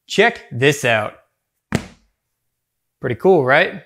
Check this out. Pretty cool, right?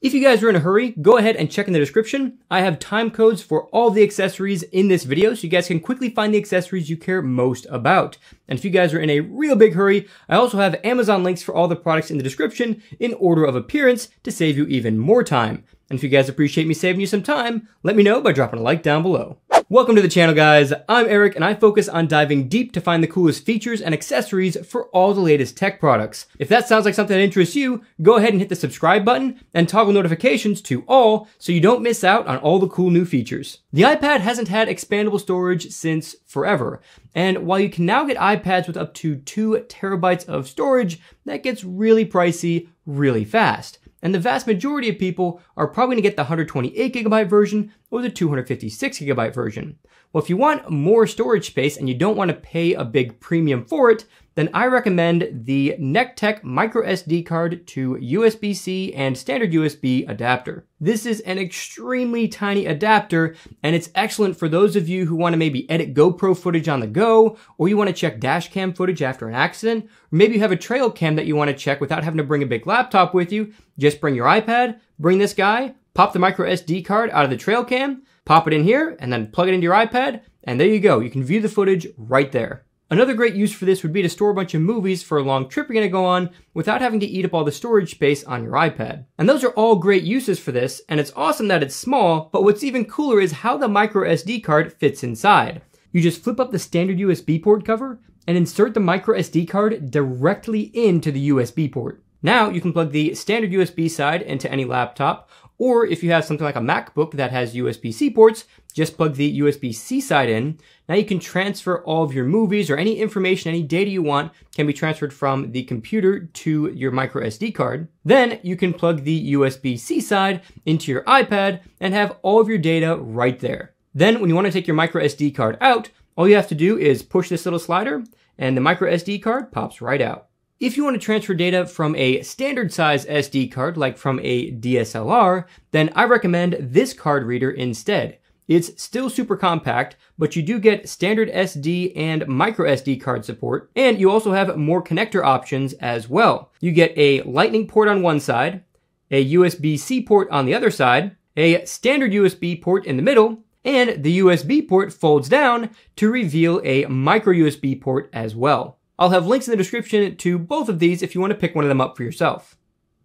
If you guys are in a hurry, go ahead and check in the description. I have time codes for all the accessories in this video so you guys can quickly find the accessories you care most about. And if you guys are in a real big hurry, I also have Amazon links for all the products in the description in order of appearance to save you even more time. And if you guys appreciate me saving you some time, let me know by dropping a like down below. Welcome to the channel, guys. I'm Eric, and I focus on diving deep to find the coolest features and accessories for all the latest tech products. If that sounds like something that interests you, go ahead and hit the subscribe button and toggle notifications to all so you don't miss out on all the cool new features. The iPad hasn't had expandable storage since forever, and while you can now get iPads with up to 2 terabytes of storage, that gets really pricey really fast. And the vast majority of people are probably going to get the 128GB version or the 256GB version. Well, if you want more storage space and you don't want to pay a big premium for it, then I recommend the NECTEC microSD card to USB-C and standard USB adapter. This is an extremely tiny adapter, and it's excellent for those of you who want to maybe edit GoPro footage on the go, or you want to check dash cam footage after an accident, or maybe you have a trail cam that you want to check without having to bring a big laptop with you. Just bring your iPad, bring this guy, pop the microSD card out of the trail cam, pop it in here, and then plug it into your iPad, and there you go. You can view the footage right there. Another great use for this would be to store a bunch of movies for a long trip you're going to go on without having to eat up all the storage space on your iPad. And those are all great uses for this, and it's awesome that it's small, but what's even cooler is how the microSD card fits inside. You just flip up the standard USB port cover and insert the microSD card directly into the USB port. Now you can plug the standard USB side into any laptop, or if you have something like a MacBook that has USB-C ports, just plug the USB-C side in. Now you can transfer all of your movies or any information, any data you want can be transferred from the computer to your microSD card. Then you can plug the USB-C side into your iPad and have all of your data right there. Then when you want to take your microSD card out, all you have to do is push this little slider and the microSD card pops right out. If you want to transfer data from a standard size SD card, like from a DSLR, then I recommend this card reader instead. It's still super compact, but you do get standard SD and micro SD card support, and you also have more connector options as well. You get a Lightning port on one side, a USB-C port on the other side, a standard USB port in the middle, and the USB port folds down to reveal a micro USB port as well. I'll have links in the description to both of these if you want to pick one of them up for yourself.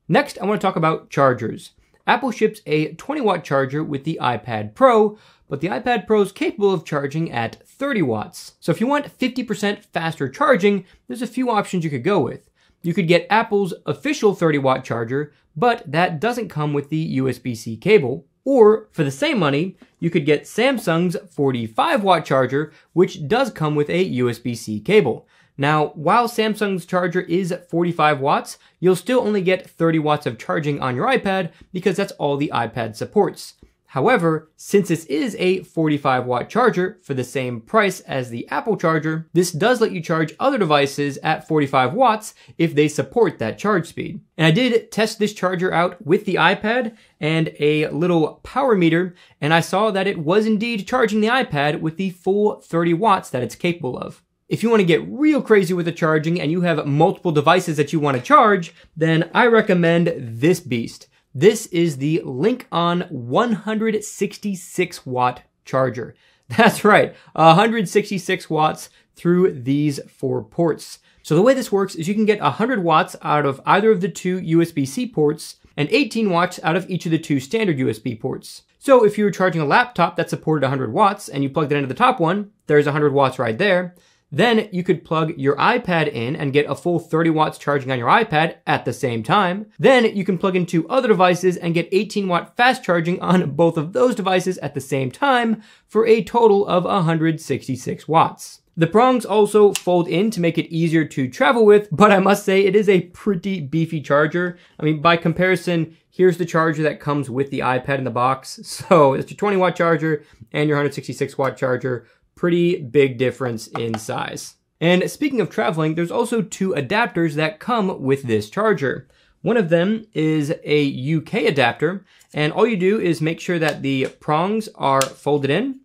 Next, I want to talk about chargers. Apple ships a 20-watt charger with the iPad Pro, but the iPad Pro is capable of charging at 30 watts. So if you want 50% faster charging, there's a few options you could go with. You could get Apple's official 30-watt charger, but that doesn't come with the USB-C cable. Or, for the same money, you could get Samsung's 45-watt charger, which does come with a USB-C cable. Now, while Samsung's charger is 45 watts, you'll still only get 30 watts of charging on your iPad because that's all the iPad supports. However, since this is a 45-watt charger for the same price as the Apple charger, this does let you charge other devices at 45 watts if they support that charge speed. And I did test this charger out with the iPad and a little power meter, and I saw that it was indeed charging the iPad with the full 30 watts that it's capable of. If you want to get real crazy with the charging and you have multiple devices that you want to charge, then I recommend this beast. This is the Link-On 166 watt charger. That's right, 166 watts through these 4 ports. So the way this works is you can get 100 watts out of either of the 2 USB-C ports and 18 watts out of each of the 2 standard USB ports. So if you were charging a laptop that supported 100 watts and you plugged it into the top one, there's 100 watts right there. Then you could plug your iPad in and get a full 30 watts charging on your iPad at the same time. Then you can plug into other devices and get 18 watt fast charging on both of those devices at the same time for a total of 166 watts. The prongs also fold in to make it easier to travel with, but I must say it is a pretty beefy charger. I mean, by comparison, here's the charger that comes with the iPad in the box. So it's your 20 watt charger and your 166 watt charger. Pretty big difference in size. And speaking of traveling, there's also 2 adapters that come with this charger. One of them is a UK adapter, and all you do is make sure that the prongs are folded in.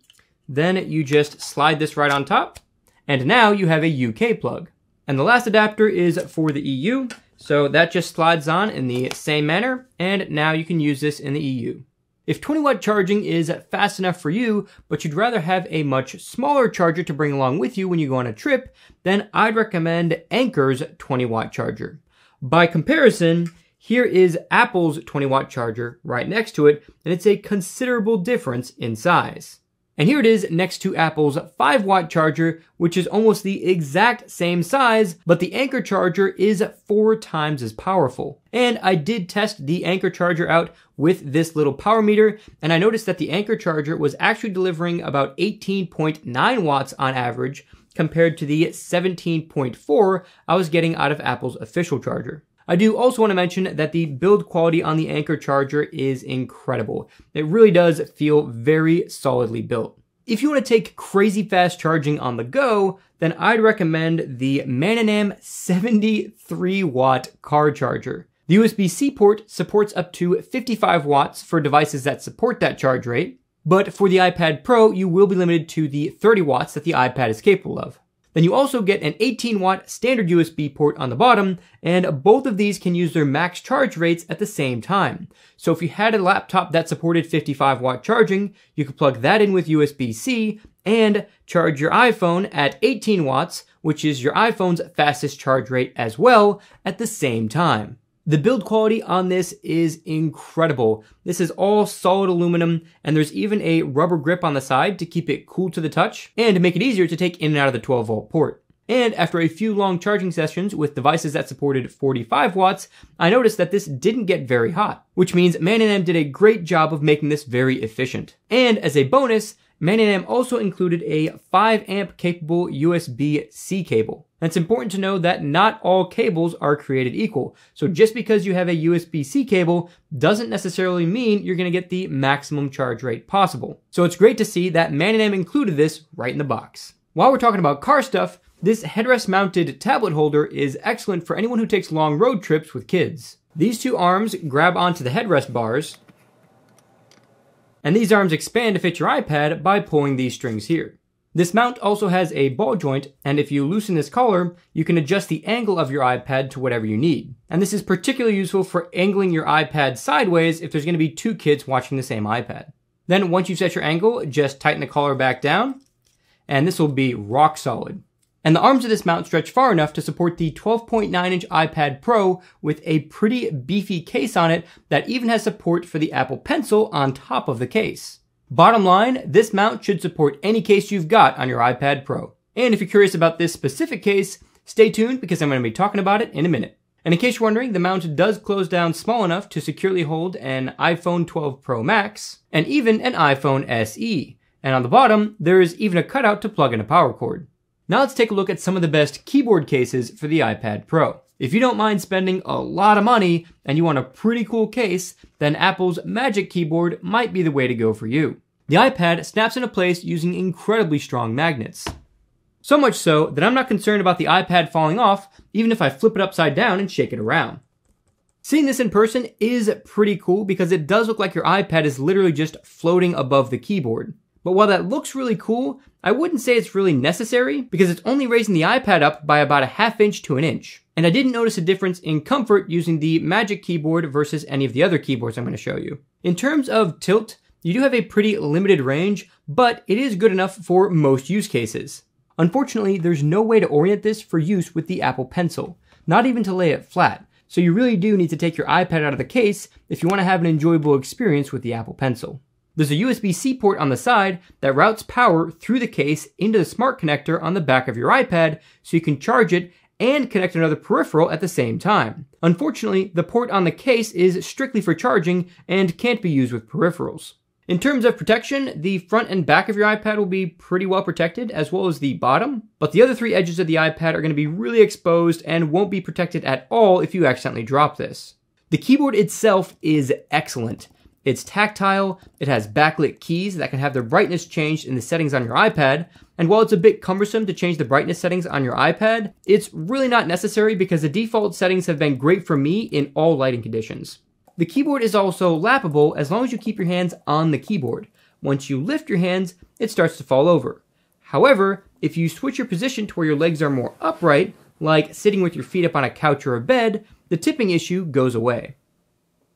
Then you just slide this right on top, and now you have a UK plug. And the last adapter is for the EU. So that just slides on in the same manner, and now you can use this in the EU. If 20-watt charging is fast enough for you, but you'd rather have a much smaller charger to bring along with you when you go on a trip, then I'd recommend Anker's 20-watt charger. By comparison, here is Apple's 20-watt charger right next to it, and it's a considerable difference in size. And here it is next to Apple's 5-watt charger, which is almost the exact same size, but the Anker charger is 4 times as powerful. And I did test the Anker charger out with this little power meter, and I noticed that the Anker charger was actually delivering about 18.9 watts on average, compared to the 17.4 I was getting out of Apple's official charger. I do also want to mention that the build quality on the Anker charger is incredible. It really does feel very solidly built. If you want to take crazy fast charging on the go, then I'd recommend the Man&M 73-watt car charger. The USB-C port supports up to 55 watts for devices that support that charge rate, but for the iPad Pro, you will be limited to the 30 watts that the iPad is capable of. Then you also get an 18-watt standard USB port on the bottom, and both of these can use their max charge rates at the same time. So if you had a laptop that supported 55-watt charging, you could plug that in with USB-C and charge your iPhone at 18 watts, which is your iPhone's fastest charge rate as well, at the same time. The build quality on this is incredible. This is all solid aluminum, and there's even a rubber grip on the side to keep it cool to the touch and to make it easier to take in and out of the 12-volt port. And after a few long charging sessions with devices that supported 45 watts, I noticed that this didn't get very hot, which means Man&M did a great job of making this very efficient. And as a bonus, Man&M also included a 5 amp capable USB-C cable. And it's important to know that not all cables are created equal. So just because you have a USB-C cable doesn't necessarily mean you're going to get the maximum charge rate possible. So it's great to see that Man&M included this right in the box. While we're talking about car stuff, this headrest mounted tablet holder is excellent for anyone who takes long road trips with kids. These two arms grab onto the headrest bars, and these arms expand to fit your iPad by pulling these strings here. This mount also has a ball joint, and if you loosen this collar, you can adjust the angle of your iPad to whatever you need. And this is particularly useful for angling your iPad sideways if there's going to be 2 kids watching the same iPad. Then once you set your angle, just tighten the collar back down, and this will be rock solid. And the arms of this mount stretch far enough to support the 12.9-inch iPad Pro with a pretty beefy case on it that even has support for the Apple Pencil on top of the case. Bottom line, this mount should support any case you've got on your iPad Pro. And if you're curious about this specific case, stay tuned because I'm going to be talking about it in a minute. And in case you're wondering, the mount does close down small enough to securely hold an iPhone 12 Pro Max and even an iPhone SE. And on the bottom, there is even a cutout to plug in a power cord. Now let's take a look at some of the best keyboard cases for the iPad Pro. If you don't mind spending a lot of money and you want a pretty cool case, then Apple's Magic Keyboard might be the way to go for you. The iPad snaps into place using incredibly strong magnets. So much so that I'm not concerned about the iPad falling off, even if I flip it upside down and shake it around. Seeing this in person is pretty cool because it does look like your iPad is literally just floating above the keyboard. But while that looks really cool, I wouldn't say it's really necessary because it's only raising the iPad up by about a ½ inch to an inch. And I didn't notice a difference in comfort using the Magic Keyboard versus any of the other keyboards I'm going to show you. In terms of tilt, you do have a pretty limited range, but it is good enough for most use cases. Unfortunately, there's no way to orient this for use with the Apple Pencil, not even to lay it flat. So you really do need to take your iPad out of the case if you want to have an enjoyable experience with the Apple Pencil. There's a USB-C port on the side that routes power through the case into the smart connector on the back of your iPad so you can charge it and connect another peripheral at the same time. Unfortunately, the port on the case is strictly for charging and can't be used with peripherals. In terms of protection, the front and back of your iPad will be pretty well protected, as well as the bottom, but the other 3 edges of the iPad are going to be really exposed and won't be protected at all if you accidentally drop this. The keyboard itself is excellent. It's tactile, it has backlit keys that can have their brightness changed in the settings on your iPad, and while it's a bit cumbersome to change the brightness settings on your iPad, it's really not necessary because the default settings have been great for me in all lighting conditions. The keyboard is also lappable as long as you keep your hands on the keyboard. Once you lift your hands, it starts to fall over. However, if you switch your position to where your legs are more upright, like sitting with your feet up on a couch or a bed, the tipping issue goes away.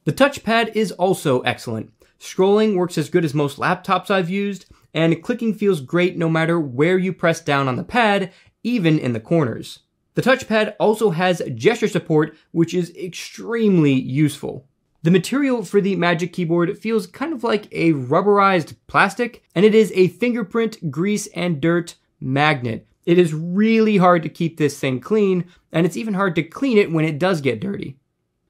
The touchpad is also excellent. Scrolling works as good as most laptops I've used, and clicking feels great no matter where you press down on the pad, even in the corners. The touchpad also has gesture support, which is extremely useful. The material for the Magic Keyboard feels kind of like a rubberized plastic, and it is a fingerprint, grease, and dirt magnet. It is really hard to keep this thing clean, and it's even hard to clean it when it does get dirty.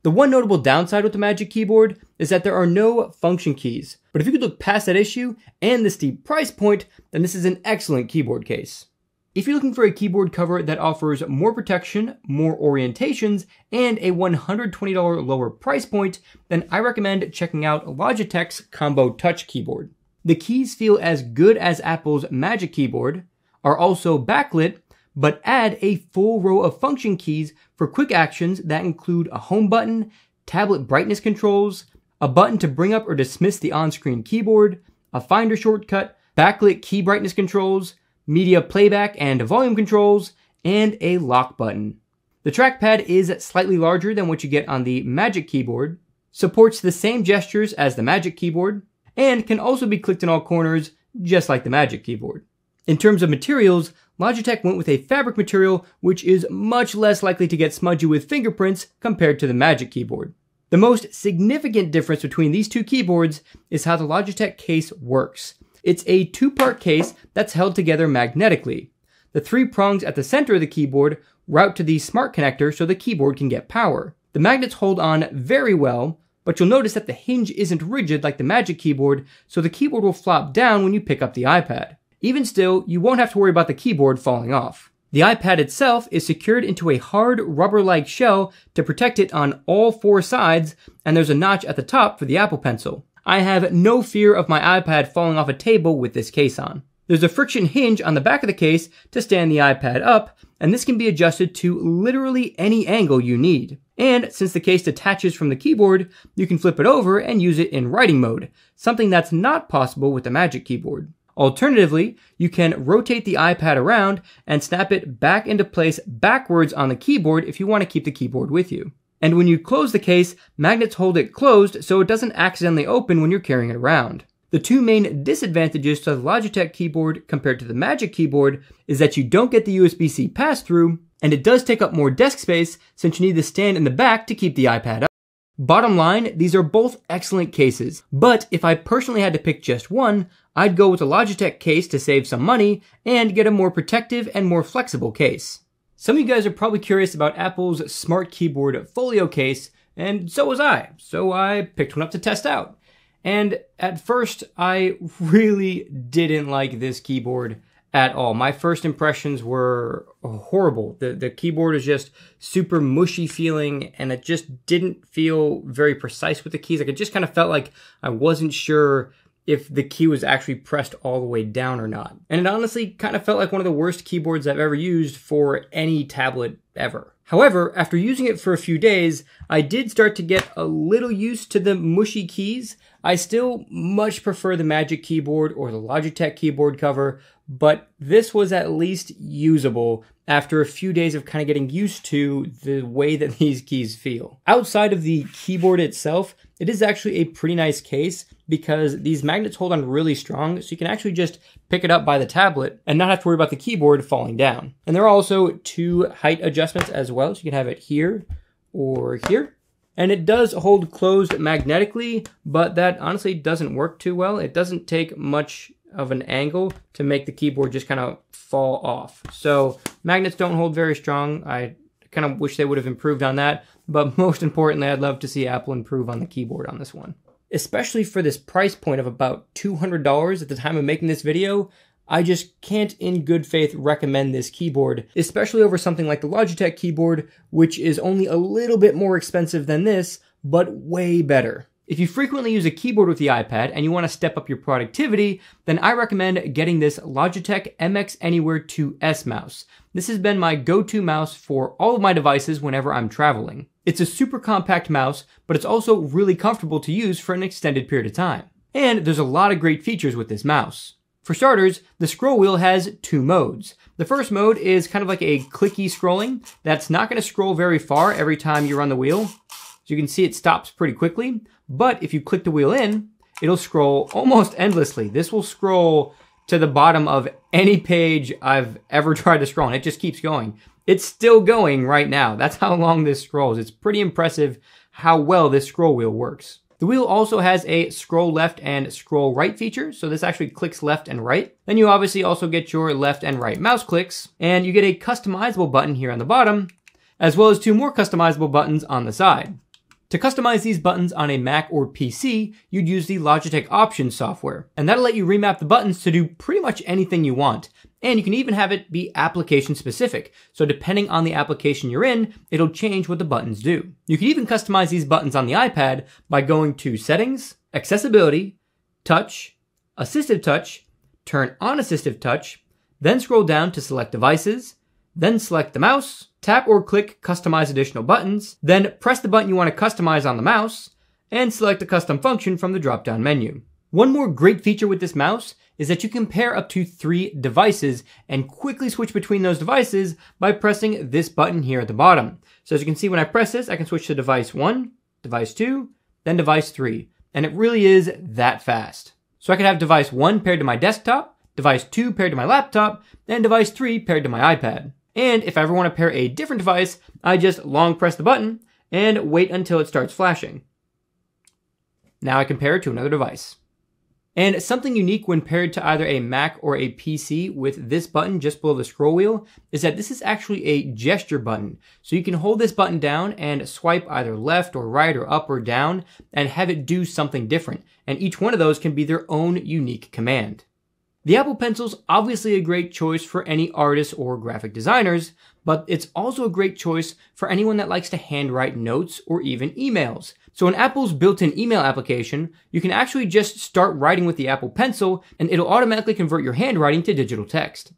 The one notable downside with the Magic Keyboard is that there are no function keys, but if you could look past that issue and the steep price point, then this is an excellent keyboard case. If you're looking for a keyboard cover that offers more protection, more orientations, and a $120 lower price point, then I recommend checking out Logitech's Combo Touch keyboard. The keys feel as good as Apple's Magic Keyboard, are also backlit, but add a full row of function keys for quick actions that include a home button, tablet brightness controls, a button to bring up or dismiss the on-screen keyboard, a finder shortcut, backlit key brightness controls, media playback and volume controls, and a lock button. The trackpad is slightly larger than what you get on the Magic Keyboard, supports the same gestures as the Magic Keyboard, and can also be clicked in all corners, just like the Magic Keyboard. In terms of materials, Logitech went with a fabric material which is much less likely to get smudgy with fingerprints compared to the Magic Keyboard. The most significant difference between these two keyboards is how the Logitech case works. It's a two-part case that's held together magnetically. The three prongs at the center of the keyboard route to the smart connector so the keyboard can get power. The magnets hold on very well, but you'll notice that the hinge isn't rigid like the Magic Keyboard, so the keyboard will flop down when you pick up the iPad. Even still, you won't have to worry about the keyboard falling off. The iPad itself is secured into a hard rubber-like shell to protect it on all four sides, and there's a notch at the top for the Apple Pencil. I have no fear of my iPad falling off a table with this case on. There's a friction hinge on the back of the case to stand the iPad up, and this can be adjusted to literally any angle you need. And since the case detaches from the keyboard, you can flip it over and use it in writing mode, something that's not possible with the Magic Keyboard. Alternatively, you can rotate the iPad around and snap it back into place backwards on the keyboard if you want to keep the keyboard with you. And when you close the case, magnets hold it closed so it doesn't accidentally open when you're carrying it around. The two main disadvantages to the Logitech keyboard compared to the Magic Keyboard is that you don't get the USB-C pass-through, and it does take up more desk space since you need the stand in the back to keep the iPad up. Bottom line, these are both excellent cases, but if I personally had to pick just one, I'd go with a Logitech case to save some money and get a more protective and more flexible case. Some of you guys are probably curious about Apple's Smart Keyboard Folio case, and so was I, so I picked one up to test out. And at first, I really didn't like this keyboard at all. My first impressions were horrible. The keyboard is just super mushy feeling, and it just didn't feel very precise with the keys. Like, it just kind of felt like I wasn't sure if the key was actually pressed all the way down or not. And it honestly kind of felt like one of the worst keyboards I've ever used for any tablet ever. However, after using it for a few days, I did start to get a little used to the mushy keys. I still much prefer the Magic Keyboard or the Logitech keyboard cover, but this was at least usable after a few days of kind of getting used to the way that these keys feel. Outside of the keyboard itself, it is actually a pretty nice case because these magnets hold on really strong, so you can actually just pick it up by the tablet and not have to worry about the keyboard falling down. And there are also two height adjustments as well, so you can have it here or here. And it does hold closed magnetically, but that honestly doesn't work too well. It doesn't take much of an angle to make the keyboard just kind of fall off. So magnets don't hold very strong. I kind of wish they would have improved on that, but most importantly, I'd love to see Apple improve on the keyboard on this one. Especially for this price point of about $200 at the time of making this video, I just can't in good faith recommend this keyboard, especially over something like the Logitech keyboard, which is only a little bit more expensive than this, but way better. If you frequently use a keyboard with the iPad and you want to step up your productivity, then I recommend getting this Logitech MX Anywhere 2S mouse. This has been my go-to mouse for all of my devices whenever I'm traveling. It's a super compact mouse, but it's also really comfortable to use for an extended period of time. And there's a lot of great features with this mouse. For starters, the scroll wheel has two modes. The first mode is kind of like a clicky scrolling that's not going to scroll very far every time you run the wheel. So you can see it stops pretty quickly, but if you click the wheel in, it'll scroll almost endlessly. This will scroll to the bottom of any page I've ever tried to scroll, and it just keeps going. It's still going right now. That's how long this scrolls. It's pretty impressive how well this scroll wheel works. The wheel also has a scroll left and scroll right feature, so this actually clicks left and right. Then you obviously also get your left and right mouse clicks, and you get a customizable button here on the bottom, as well as two more customizable buttons on the side. To customize these buttons on a Mac or PC, you'd use the Logitech Options software, and that'll let you remap the buttons to do pretty much anything you want. And you can even have it be application specific, so depending on the application you're in, it'll change what the buttons do. You can even customize these buttons on the iPad by going to Settings, Accessibility, Touch, Assistive Touch, turn on Assistive Touch, then scroll down to select Devices, then select the mouse, tap or click Customize Additional Buttons, then press the button you want to customize on the mouse, and select a custom function from the drop-down menu. One more great feature with this mouse is that you can pair up to 3 devices and quickly switch between those devices by pressing this button here at the bottom. So as you can see, when I press this, I can switch to device 1, device 2, then device 3, and it really is that fast. So I could have device 1 paired to my desktop, device 2 paired to my laptop, and device 3 paired to my iPad. And if I ever want to pair a different device, I just long press the button and wait until it starts flashing. Now I can pair it to another device. And something unique when paired to either a Mac or a PC with this button just below the scroll wheel is that this is actually a gesture button. So you can hold this button down and swipe either left or right or up or down and have it do something different. And each one of those can be their own unique command. The Apple Pencil's obviously a great choice for any artists or graphic designers, but it's also a great choice for anyone that likes to handwrite notes or even emails. So in Apple's built-in email application, you can actually just start writing with the Apple Pencil and it'll automatically convert your handwriting to digital text.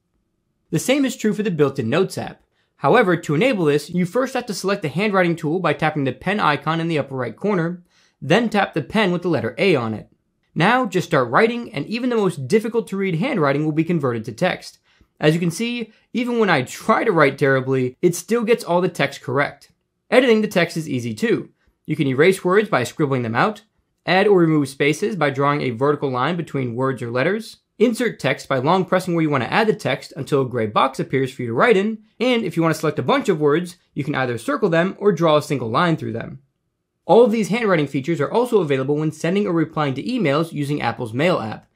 The same is true for the built-in Notes app. However, to enable this, you first have to select the handwriting tool by tapping the pen icon in the upper right corner, then tap the pen with the letter A on it. Now, just start writing, and even the most difficult to read handwriting will be converted to text. As you can see, even when I try to write terribly, it still gets all the text correct. Editing the text is easy too. You can erase words by scribbling them out, add or remove spaces by drawing a vertical line between words or letters, insert text by long pressing where you want to add the text until a gray box appears for you to write in, and if you want to select a bunch of words, you can either circle them or draw a single line through them. All of these handwriting features are also available when sending or replying to emails using Apple's Mail app.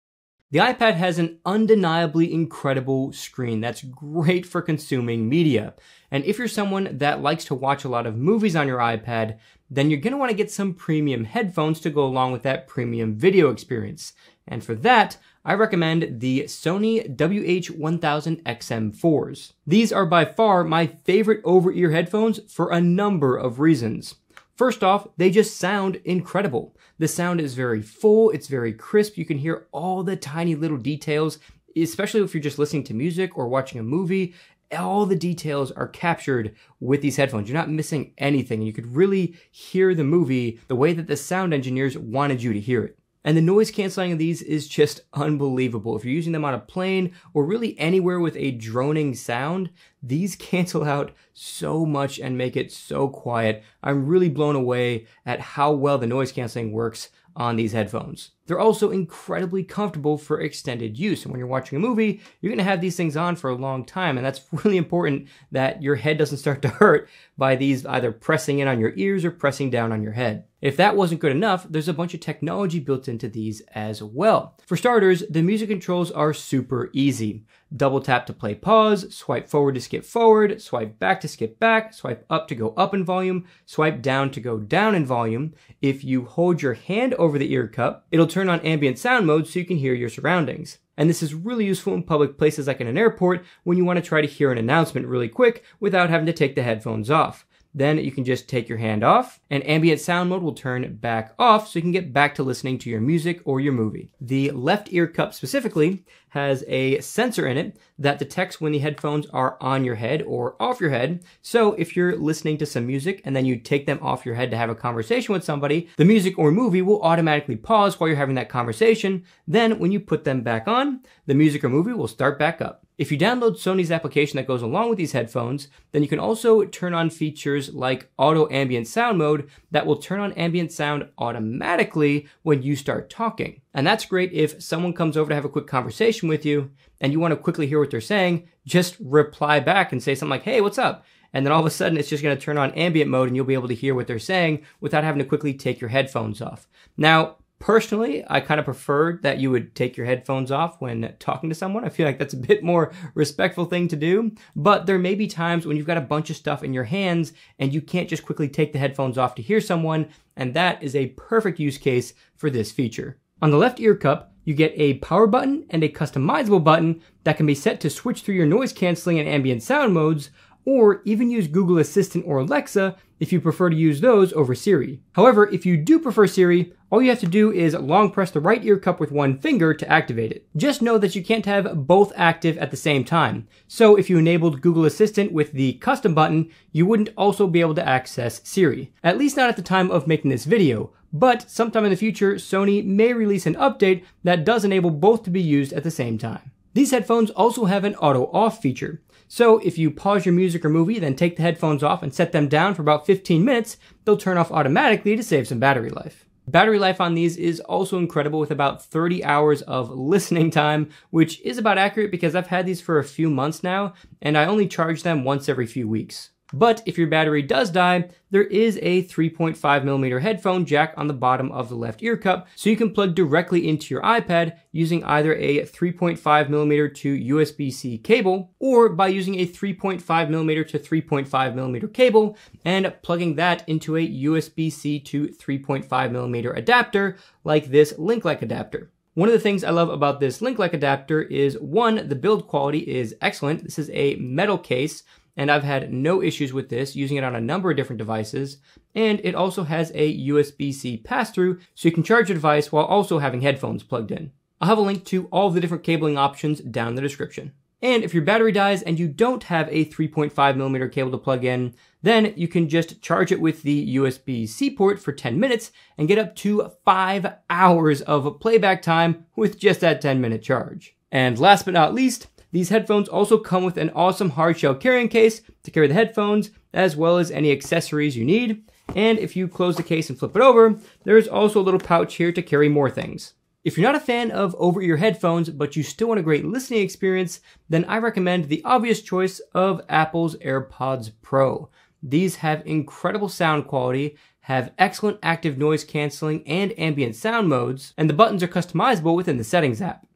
The iPad has an undeniably incredible screen that's great for consuming media. And if you're someone that likes to watch a lot of movies on your iPad, then you're going to want to get some premium headphones to go along with that premium video experience. And for that, I recommend the Sony WH-1000XM4s. These are by far my favorite over-ear headphones for a number of reasons. First off, they just sound incredible. The sound is very full, it's very crisp, you can hear all the tiny little details, especially if you're just listening to music or watching a movie. All the details are captured with these headphones. You're not missing anything. You could really hear the movie the way that the sound engineers wanted you to hear it. And the noise canceling of these is just unbelievable. If you're using them on a plane or really anywhere with a droning sound, these cancel out so much and make it so quiet. I'm really blown away at how well the noise canceling works on these headphones. They're also incredibly comfortable for extended use. And when you're watching a movie, you're gonna have these things on for a long time. And that's really important that your head doesn't start to hurt by these either pressing in on your ears or pressing down on your head. If that wasn't good enough, there's a bunch of technology built into these as well. For starters, the music controls are super easy. Double tap to play pause, swipe forward to skip forward, swipe back to skip back, swipe up to go up in volume, swipe down to go down in volume. If you hold your hand over the ear cup, it'll turn on ambient sound mode so you can hear your surroundings. And this is really useful in public places like in an airport when you want to try to hear an announcement really quick without having to take the headphones off. then you can just take your hand off and ambient sound mode will turn back off so you can get back to listening to your music or your movie. The left ear cup specifically has a sensor in it that detects when the headphones are on your head or off your head. So if you're listening to some music and then you take them off your head to have a conversation with somebody, the music or movie will automatically pause while you're having that conversation. Then when you put them back on, the music or movie will start back up. If you download Sony's application that goes along with these headphones, then you can also turn on features like auto ambient sound mode that will turn on ambient sound automatically when you start talking. And that's great if someone comes over to have a quick conversation with you and you want to quickly hear what they're saying, just reply back and say something like, hey, what's up? And then all of a sudden it's just going to turn on ambient mode and you'll be able to hear what they're saying without having to quickly take your headphones off. Now, personally, I kind of prefer that you would take your headphones off when talking to someone. I feel like that's a bit more respectful thing to do, but there may be times when you've got a bunch of stuff in your hands and you can't just quickly take the headphones off to hear someone, and that is a perfect use case for this feature. On the left ear cup, you get a power button and a customizable button that can be set to switch through your noise canceling and ambient sound modes, or even use Google Assistant or Alexa if you prefer to use those over Siri. However, if you do prefer Siri, all you have to do is long press the right ear cup with one finger to activate it. Just know that you can't have both active at the same time. So if you enabled Google Assistant with the custom button, you wouldn't also be able to access Siri. At least not at the time of making this video. But sometime in the future, Sony may release an update that does enable both to be used at the same time. These headphones also have an auto off feature. So if you pause your music or movie, then take the headphones off and set them down for about 15 minutes, they'll turn off automatically to save some battery life. Battery life on these is also incredible with about 30 hours of listening time, which is about accurate because I've had these for a few months now, and I only charge them once every few weeks. But if your battery does die, there is a 3.5mm headphone jack on the bottom of the left ear cup, so you can plug directly into your iPad using either a 3.5mm to USB-C cable, or by using a 3.5mm to 3.5mm cable and plugging that into a USB-C to 3.5mm adapter like this link-like adapter. One of the things I love about this link-like adapter is, one, the build quality is excellent. This is a metal case, and I've had no issues with this, using it on a number of different devices. And it also has a USB-C pass-through, so you can charge your device while also having headphones plugged in. I'll have a link to all of the different cabling options down in the description. And if your battery dies and you don't have a 3.5mm cable to plug in, then you can just charge it with the USB-C port for 10 minutes and get up to 5 hours of playback time with just that 10-minute charge. And last but not least, these headphones also come with an awesome hardshell carrying case to carry the headphones, as well as any accessories you need. And if you close the case and flip it over, there's also a little pouch here to carry more things. If you're not a fan of over-ear headphones, but you still want a great listening experience, then I recommend the obvious choice of Apple's AirPods Pro. These have incredible sound quality, have excellent active noise canceling and ambient sound modes, and the buttons are customizable within the Settings app.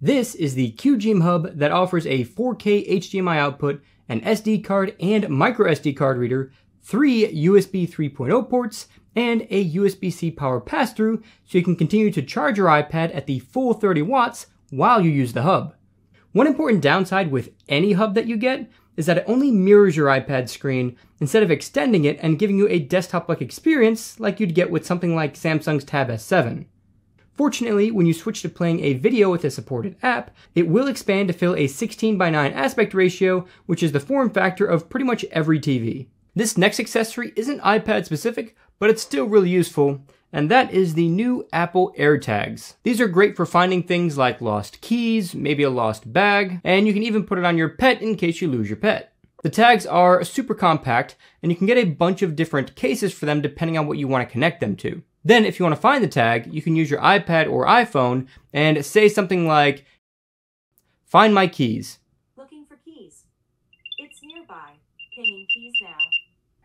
This is the QGIM hub that offers a 4K HDMI output, an SD card and micro SD card reader, 3 USB 3.0 ports, and a USB-C power pass-through so you can continue to charge your iPad at the full 30 watts while you use the hub. One important downside with any hub that you get is that it only mirrors your iPad screen instead of extending it and giving you a desktop-like experience like you'd get with something like Samsung's Tab S7. Fortunately, when you switch to playing a video with a supported app, it will expand to fill a 16:9 aspect ratio, which is the form factor of pretty much every TV. This next accessory isn't iPad specific, but it's still really useful, and that is the new Apple AirTags. These are great for finding things like lost keys, maybe a lost bag, and you can even put it on your pet in case you lose your pet. The tags are super compact, and you can get a bunch of different cases for them depending on what you want to connect them to. Then, if you want to find the tag, you can use your iPad or iPhone and say something like, "Find my keys." Looking for keys. It's nearby. Pinging keys now.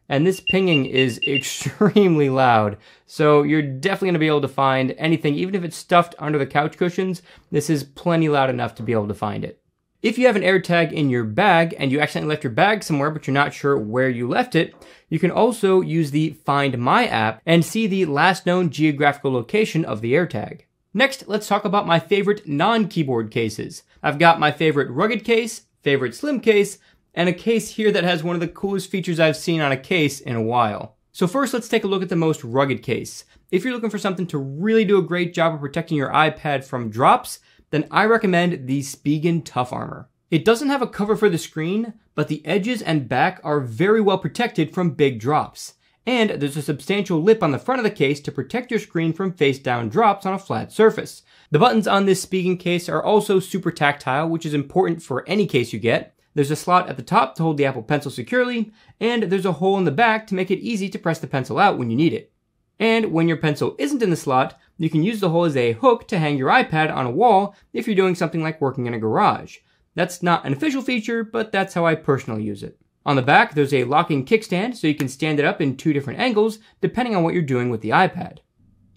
And this pinging is extremely loud, so you're definitely going to be able to find anything, even if it's stuffed under the couch cushions. This is plenty loud enough to be able to find it. If you have an AirTag in your bag and you accidentally left your bag somewhere but you're not sure where you left it, you can also use the Find My app and see the last known geographical location of the AirTag. Next, let's talk about my favorite non-keyboard cases. I've got my favorite rugged case, favorite slim case, and a case here that has one of the coolest features I've seen on a case in a while. So first, let's take a look at the most rugged case. If you're looking for something to really do a great job of protecting your iPad from drops, then I recommend the Spigen Tough Armor. It doesn't have a cover for the screen, but the edges and back are very well protected from big drops. And there's a substantial lip on the front of the case to protect your screen from face-down drops on a flat surface. The buttons on this Spigen case are also super tactile, which is important for any case you get. There's a slot at the top to hold the Apple Pencil securely, and there's a hole in the back to make it easy to press the pencil out when you need it. And when your pencil isn't in the slot, you can use the hole as a hook to hang your iPad on a wall if you're doing something like working in a garage. That's not an official feature, but that's how I personally use it. On the back, there's a locking kickstand, so you can stand it up in 2 different angles, depending on what you're doing with the iPad.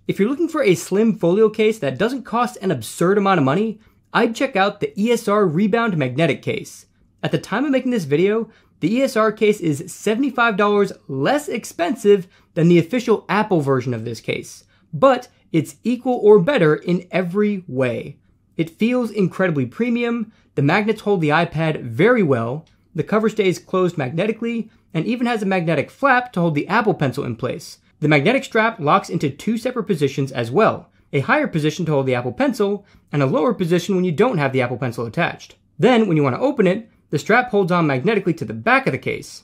If you're looking for a slim folio case that doesn't cost an absurd amount of money, I'd check out the ESR Rebound Magnetic Case. At the time of making this video, the ESR case is $75 less expensive than the official Apple version of this case, but it's equal or better in every way. It feels incredibly premium, the magnets hold the iPad very well, the cover stays closed magnetically, and even has a magnetic flap to hold the Apple Pencil in place. The magnetic strap locks into 2 separate positions as well, a higher position to hold the Apple Pencil, and a lower position when you don't have the Apple Pencil attached. Then, when you want to open it, the strap holds on magnetically to the back of the case.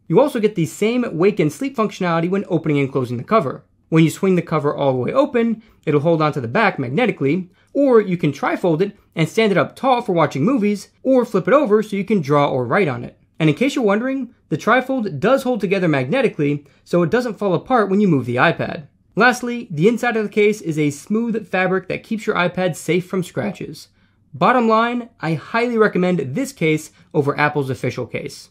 You also get the same wake and sleep functionality when opening and closing the cover. When you swing the cover all the way open, it'll hold onto the back magnetically, or you can trifold it and stand it up tall for watching movies, or flip it over so you can draw or write on it. And in case you're wondering, the trifold does hold together magnetically, so it doesn't fall apart when you move the iPad. Lastly, the inside of the case is a smooth fabric that keeps your iPad safe from scratches. Bottom line, I highly recommend this case over Apple's official case.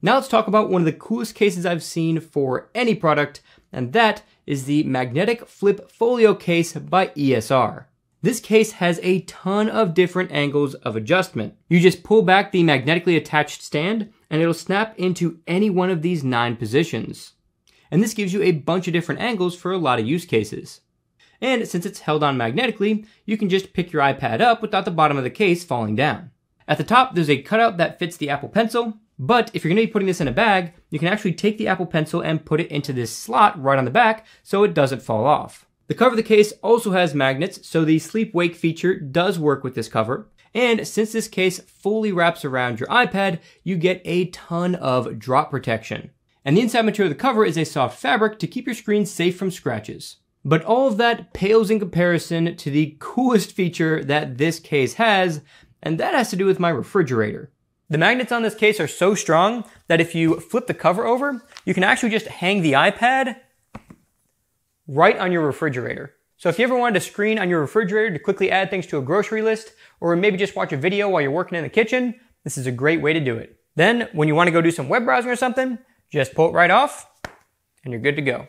Now let's talk about one of the coolest cases I've seen for any product, and that is the Magnetic Flip Folio Case by ESR. This case has a ton of different angles of adjustment. You just pull back the magnetically attached stand, and it'll snap into any one of these 9 positions. And this gives you a bunch of different angles for a lot of use cases. And since it's held on magnetically, you can just pick your iPad up without the bottom of the case falling down. At the top, there's a cutout that fits the Apple Pencil, but if you're going to be putting this in a bag, you can actually take the Apple Pencil and put it into this slot right on the back so it doesn't fall off. The cover of the case also has magnets, so the sleep-wake feature does work with this cover. And since this case fully wraps around your iPad, you get a ton of drop protection. And the inside material of the cover is a soft fabric to keep your screen safe from scratches. But all of that pales in comparison to the coolest feature that this case has, and that has to do with my refrigerator. The magnets on this case are so strong that if you flip the cover over, you can actually just hang the iPad right on your refrigerator. So if you ever wanted a screen on your refrigerator to quickly add things to a grocery list, or maybe just watch a video while you're working in the kitchen, this is a great way to do it. Then, when you want to go do some web browsing or something, just pull it right off, and you're good to go.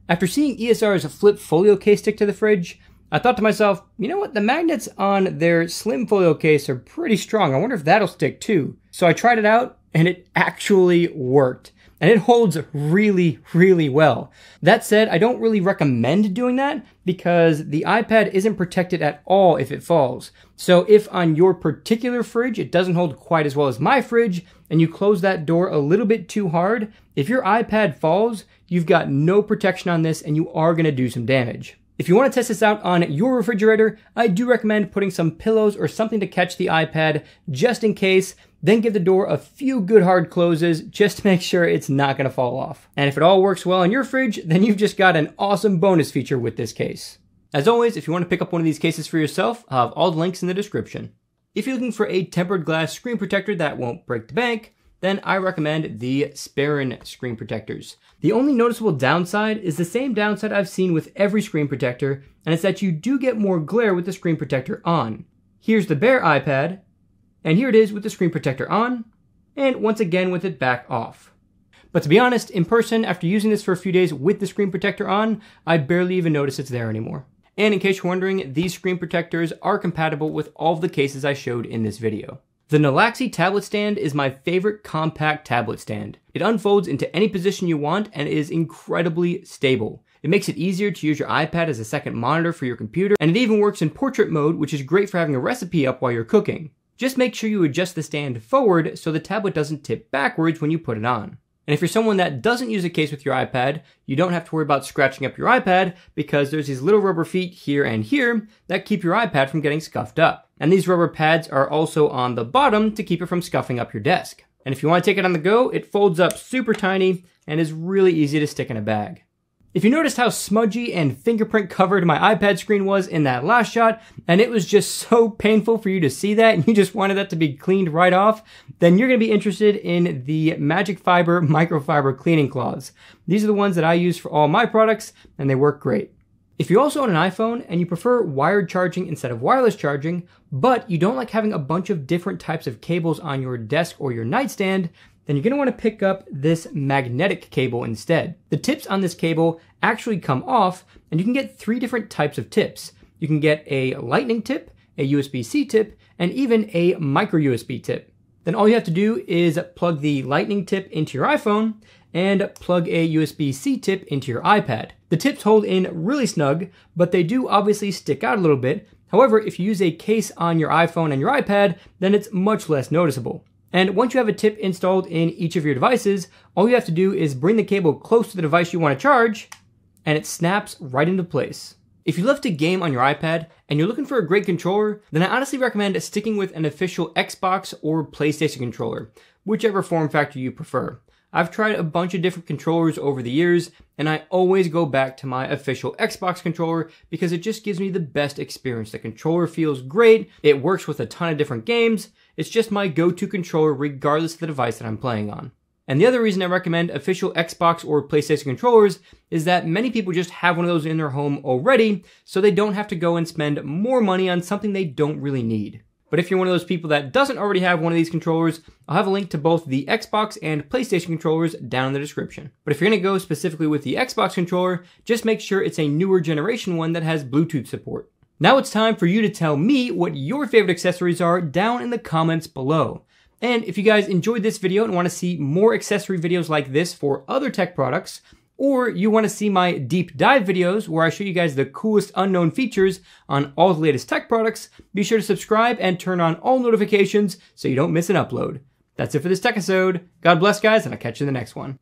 After seeing ESR's Flip Folio Case stick to the fridge, I thought to myself, you know what, the magnets on their slim folio case are pretty strong. I wonder if that'll stick too. So I tried it out, and it actually worked. And it holds really, really well. That said, I don't really recommend doing that because the iPad isn't protected at all if it falls. So if on your particular fridge it doesn't hold quite as well as my fridge, and you close that door a little bit too hard, if your iPad falls, you've got no protection on this and you are going to do some damage. If you want to test this out on your refrigerator, I do recommend putting some pillows or something to catch the iPad just in case, then give the door a few good hard closes just to make sure it's not going to fall off. And if it all works well on your fridge, then you've just got an awesome bonus feature with this case. As always, if you want to pick up one of these cases for yourself, I'll have all the links in the description. If you're looking for a tempered glass screen protector that won't break the bank, then I recommend the Sperrin screen protectors. The only noticeable downside is the same downside I've seen with every screen protector, and it's that you do get more glare with the screen protector on. Here's the bare iPad, and here it is with the screen protector on, and once again with it back off. But to be honest, in person, after using this for a few days with the screen protector on, I barely even notice it's there anymore. And in case you're wondering, these screen protectors are compatible with all of the cases I showed in this video. The Nalaxy tablet stand is my favorite compact tablet stand. It unfolds into any position you want and is incredibly stable. It makes it easier to use your iPad as a second monitor for your computer, and it even works in portrait mode, which is great for having a recipe up while you're cooking. Just make sure you adjust the stand forward so the tablet doesn't tip backwards when you put it on. And if you're someone that doesn't use a case with your iPad, you don't have to worry about scratching up your iPad because there's these little rubber feet here and here that keep your iPad from getting scuffed up. And these rubber pads are also on the bottom to keep it from scuffing up your desk. And if you want to take it on the go, it folds up super tiny and is really easy to stick in a bag. If you noticed how smudgy and fingerprint covered my iPad screen was in that last shot, and it was just so painful for you to see that and you just wanted that to be cleaned right off, then you're going to be interested in the Magic Fiber microfiber cleaning cloths. These are the ones that I use for all my products and they work great. If you also own an iPhone and you prefer wired charging instead of wireless charging, but you don't like having a bunch of different types of cables on your desk or your nightstand, then you're going to want to pick up this magnetic cable instead. The tips on this cable actually come off, and you can get 3 different types of tips. You can get a lightning tip, a USB-C tip, and even a micro USB tip. Then all you have to do is plug the lightning tip into your iPhone and plug a USB-C tip into your iPad. The tips hold in really snug, but they do obviously stick out a little bit. However, if you use a case on your iPhone and your iPad, then it's much less noticeable. And once you have a tip installed in each of your devices, all you have to do is bring the cable close to the device you want to charge, and it snaps right into place. If you love to game on your iPad and you're looking for a great controller, then I honestly recommend sticking with an official Xbox or PlayStation controller, whichever form factor you prefer. I've tried a bunch of different controllers over the years, and I always go back to my official Xbox controller because it just gives me the best experience. The controller feels great, it works with a ton of different games, it's just my go-to controller regardless of the device that I'm playing on. And the other reason I recommend official Xbox or PlayStation controllers is that many people just have one of those in their home already, so they don't have to go and spend more money on something they don't really need. But if you're one of those people that doesn't already have one of these controllers, I'll have a link to both the Xbox and PlayStation controllers down in the description. But if you're going to go specifically with the Xbox controller, just make sure it's a newer generation one that has Bluetooth support. Now it's time for you to tell me what your favorite accessories are down in the comments below. And if you guys enjoyed this video and want to see more accessory videos like this for other tech products, or you want to see my deep dive videos where I show you guys the coolest unknown features on all the latest tech products, be sure to subscribe and turn on all notifications so you don't miss an upload. That's it for this tech episode. God bless guys, and I'll catch you in the next one.